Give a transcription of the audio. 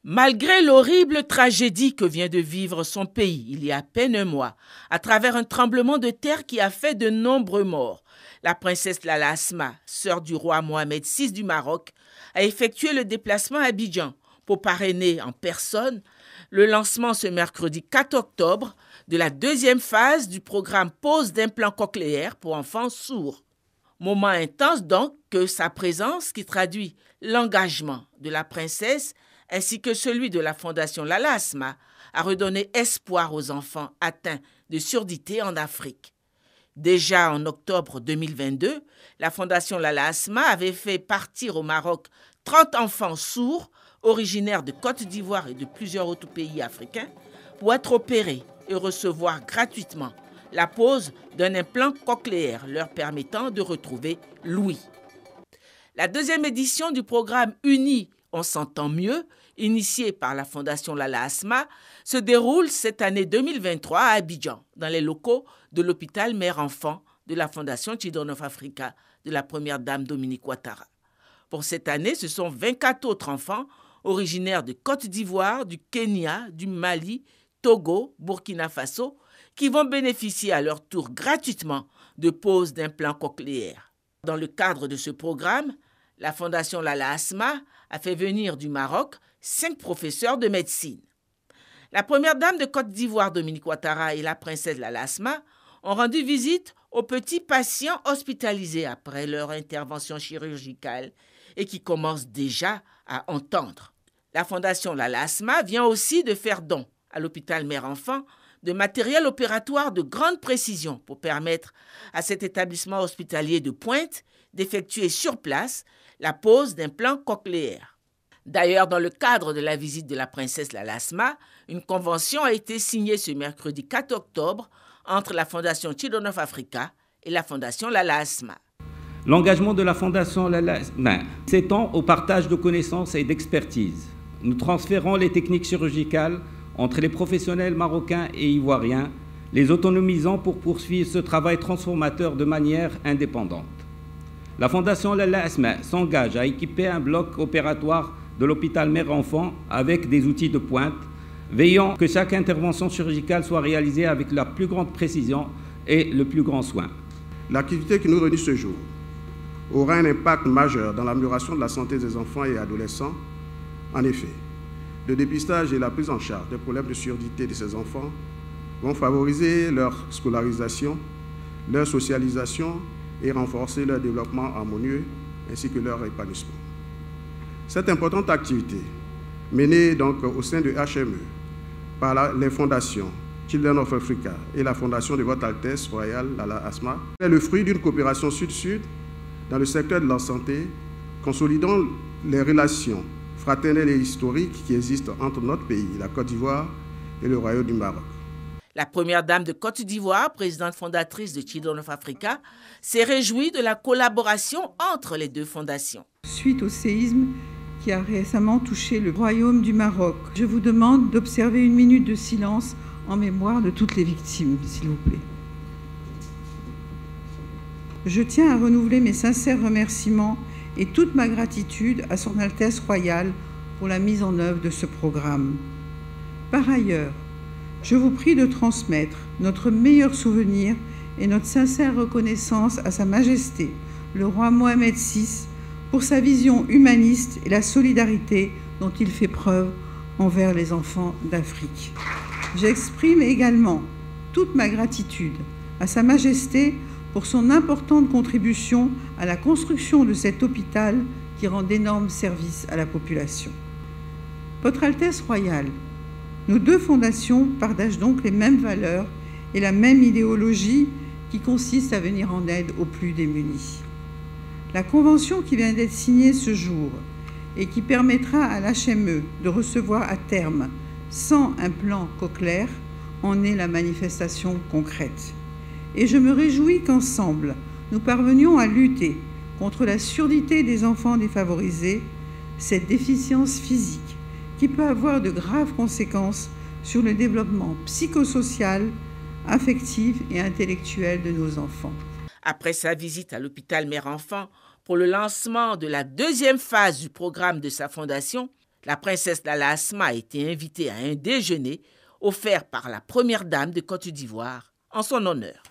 Malgré l'horrible tragédie que vient de vivre son pays il y a à peine un mois, à travers un tremblement de terre qui a fait de nombreux morts, la princesse Lala Asma, sœur du roi Mohamed VI du Maroc, a effectué le déplacement à Abidjan pour parrainer en personne le lancement ce mercredi 4 octobre de la deuxième phase du programme Pose d'implants cochléaires pour enfants sourds. Moment intense donc que sa présence qui traduit l'engagement de la princesse ainsi que celui de la Fondation Lala Asma a redonné espoir aux enfants atteints de surdité en Afrique. Déjà en octobre 2022, la Fondation Lala Asma avait fait partir au Maroc 30 enfants sourds originaires de Côte d'Ivoire et de plusieurs autres pays africains pour être opérés et recevoir gratuitement la pose d'un implant cochléaire leur permettant de retrouver l'ouïe. La deuxième édition du programme Uni, on s'entend mieux, initié par la Fondation Lala Asma, se déroule cette année 2023 à Abidjan, dans les locaux de l'hôpital Mère-Enfant de la Fondation Children of Africa de la première dame Dominique Ouattara. Pour cette année, ce sont 24 autres enfants originaires de Côte d'Ivoire, du Kenya, du Mali, Togo, Burkina Faso, qui vont bénéficier à leur tour gratuitement de poses d'implants cochléaires. Dans le cadre de ce programme, la Fondation Lala Asma a fait venir du Maroc 5 professeurs de médecine. La première dame de Côte d'Ivoire, Dominique Ouattara, et la princesse Lala Asma ont rendu visite aux petits patients hospitalisés après leur intervention chirurgicale et qui commencent déjà à entendre. La Fondation Lala Asma vient aussi de faire don à l'hôpital Mère-Enfant de matériel opératoire de grande précision pour permettre à cet établissement hospitalier de pointe d'effectuer sur place la pose d'implants cochléaires. D'ailleurs, dans le cadre de la visite de la princesse Lala Asma, une convention a été signée ce mercredi 4 octobre entre la Fondation Children of Africa et la Fondation Lala Asma. L'engagement de la Fondation Lala Asma s'étend au partage de connaissances et d'expertise. Nous transférons les techniques chirurgicales entre les professionnels marocains et ivoiriens, les autonomisant pour poursuivre ce travail transformateur de manière indépendante. La Fondation Lala Asma s'engage à équiper un bloc opératoire de l'hôpital Mère-Enfant avec des outils de pointe, veillant que chaque intervention chirurgicale soit réalisée avec la plus grande précision et le plus grand soin. L'activité qui nous réunit ce jour aura un impact majeur dans l'amélioration de la santé des enfants et adolescents. En effet, le dépistage et la prise en charge des problèmes de surdité de ces enfants vont favoriser leur scolarisation, leur socialisation et renforcer leur développement harmonieux ainsi que leur épanouissement. Cette importante activité, menée donc au sein de HME par les fondations Children of Africa et la fondation de Votre Altesse Royale Lala Asma, est le fruit d'une coopération sud-sud dans le secteur de la santé, consolidant les relations fraternelles et historiques qui existent entre notre pays, la Côte d'Ivoire, et le Royaume du Maroc. La première dame de Côte d'Ivoire, présidente fondatrice de Children of Africa, s'est réjouie de la collaboration entre les deux fondations. Suite au séisme qui a récemment touché le Royaume du Maroc, je vous demande d'observer une minute de silence en mémoire de toutes les victimes, s'il vous plaît. Je tiens à renouveler mes sincères remerciements et toute ma gratitude à Son Altesse Royale pour la mise en œuvre de ce programme. Par ailleurs, je vous prie de transmettre notre meilleur souvenir et notre sincère reconnaissance à Sa Majesté, le roi Mohamed VI, pour sa vision humaniste et la solidarité dont il fait preuve envers les enfants d'Afrique. J'exprime également toute ma gratitude à Sa Majesté pour son importante contribution à la construction de cet hôpital qui rend d'énormes services à la population. Votre Altesse royale, nos deux fondations partagent donc les mêmes valeurs et la même idéologie qui consiste à venir en aide aux plus démunis. La convention qui vient d'être signée ce jour et qui permettra à l'HME de recevoir à terme 100 implants cochléaires en est la manifestation concrète. Et je me réjouis qu'ensemble, nous parvenions à lutter contre la surdité des enfants défavorisés, cette déficience physique qui peut avoir de graves conséquences sur le développement psychosocial, affectif et intellectuel de nos enfants. Après sa visite à l'hôpital Mère-Enfant pour le lancement de la deuxième phase du programme de sa fondation, La princesse Lala Asma a été invitée à un déjeuner offert par la première dame de Côte d'Ivoire en son honneur.